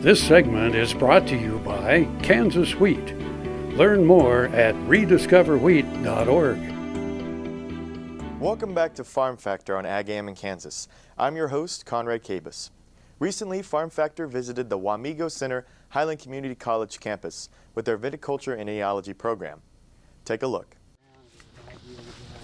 This segment is brought to you by Kansas Wheat. Learn more at rediscoverwheat.org. Welcome back to Farm Factor on AGam in Kansas. I'm your host, Conrad Kabus. Recently, Farm Factor visited the Wamego Center Highland Community College campus with their Viticulture and Enology program. Take a look.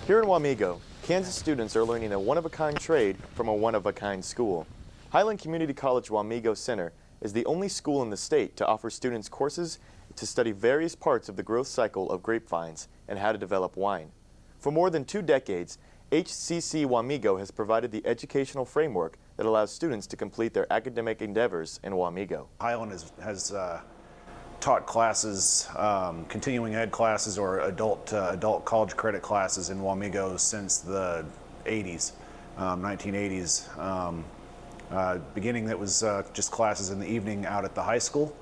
Here in Wamego, Kansas students are learning a one-of-a-kind trade from a one-of-a-kind school. Highland Community College Wamego Center is the only school in the state to offer students courses to study various parts of the growth cycle of grapevines and how to develop wine. For more than 2 decades, HCC Wamego has provided the educational framework that allows students to complete their academic endeavors in Wamego. Highland has taught classes, continuing ed classes or adult college credit classes in Wamego since the 80s, 1980s. Beginning that was just classes in the evening out at the high school,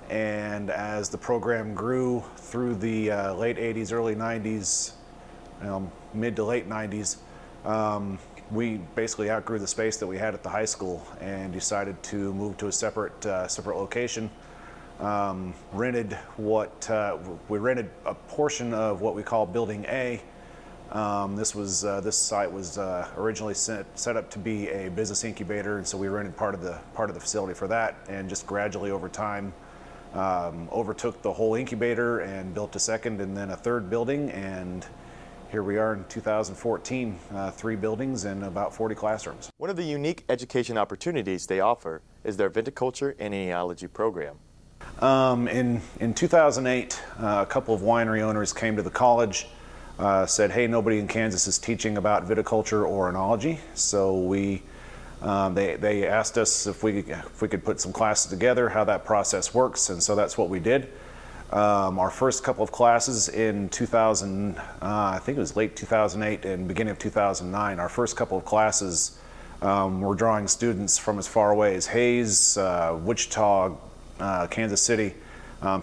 and as the program grew through the late 80s, early 90s, mid to late 90s, we basically outgrew the space that we had at the high school and decided to move to a separate location. We rented a portion of what we call Building A. This site was originally set up to be a business incubator, and so we rented part of the facility for that, and just gradually over time overtook the whole incubator and built a second and then a third building, and here we are in 2014, 3 buildings and about 40 classrooms. One of the unique education opportunities they offer is their Viticulture and Enology program. In 2008, a couple of winery owners came to the college, said, hey, nobody in Kansas is teaching about viticulture or enology, so they asked us if we could put some classes together, how that process works, and so that's what we did. Our first couple of classes in 2000, I think it was late 2008 and beginning of 2009, our first couple of classes were drawing students from as far away as Hayes, Wichita, Kansas City,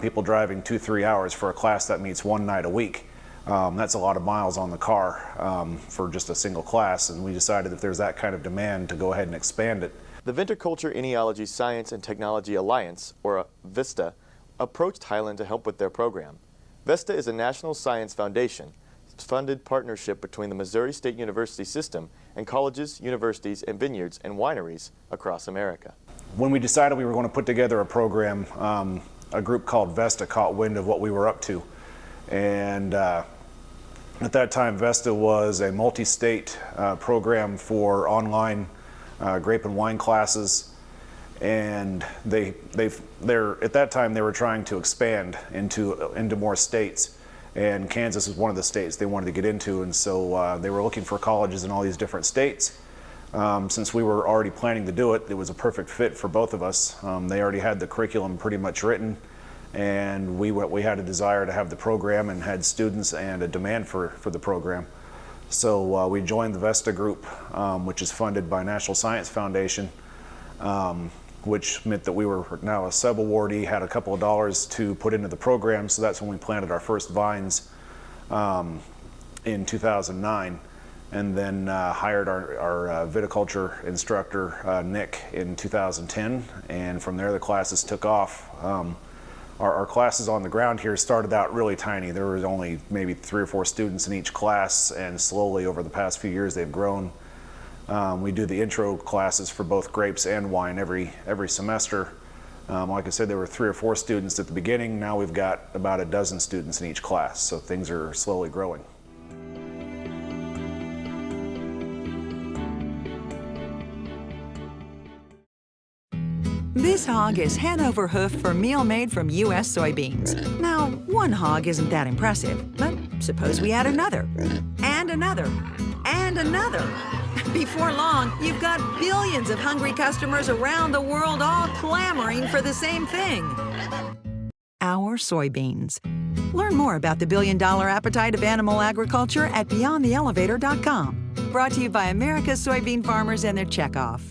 people driving 2-3 hours for a class that meets 1 night a week. That's a lot of miles on the car for just a single class, and we decided if there's that kind of demand to go ahead and expand it. The Viticulture Enology Science and Technology Alliance, or VISTA, approached Highland to help with their program. VISTA is a national science foundation funded partnership between the Missouri State University system and colleges, universities, and vineyards and wineries across America. When we decided we were going to put together a program, a group called VESTA caught wind of what we were up to. And at that time, VESTA was a multi-state program for online grape and wine classes, and at that time they were trying to expand into more states, and Kansas was one of the states they wanted to get into, and so they were looking for colleges in all these different states. Since we were already planning to do it, it was a perfect fit for both of us. They already had the curriculum pretty much written, and we had a desire to have the program and had students and a demand for the program. So we joined the VESTA group, which is funded by National Science Foundation, which meant that we were now a sub-awardee, had a couple of dollars to put into the program, so that's when we planted our first vines in 2009, and then hired our viticulture instructor, Nick, in 2010, and from there the classes took off. Our classes on the ground here started out really tiny. There was only maybe 3 or 4 students in each class, and slowly over the past few years they've grown. We do the intro classes for both grapes and wine every semester. Like I said, there were 3 or 4 students at the beginning. Now we've got about a dozen students in each class, so things are slowly growing. This hog is head over hoof for meal made from U.S. soybeans. Now, one hog isn't that impressive, but suppose we add another, and another, and another. Before long, you've got billions of hungry customers around the world all clamoring for the same thing. Our soybeans. Learn more about the billion-dollar appetite of animal agriculture at beyondtheelevator.com. Brought to you by America's soybean farmers and their checkoff.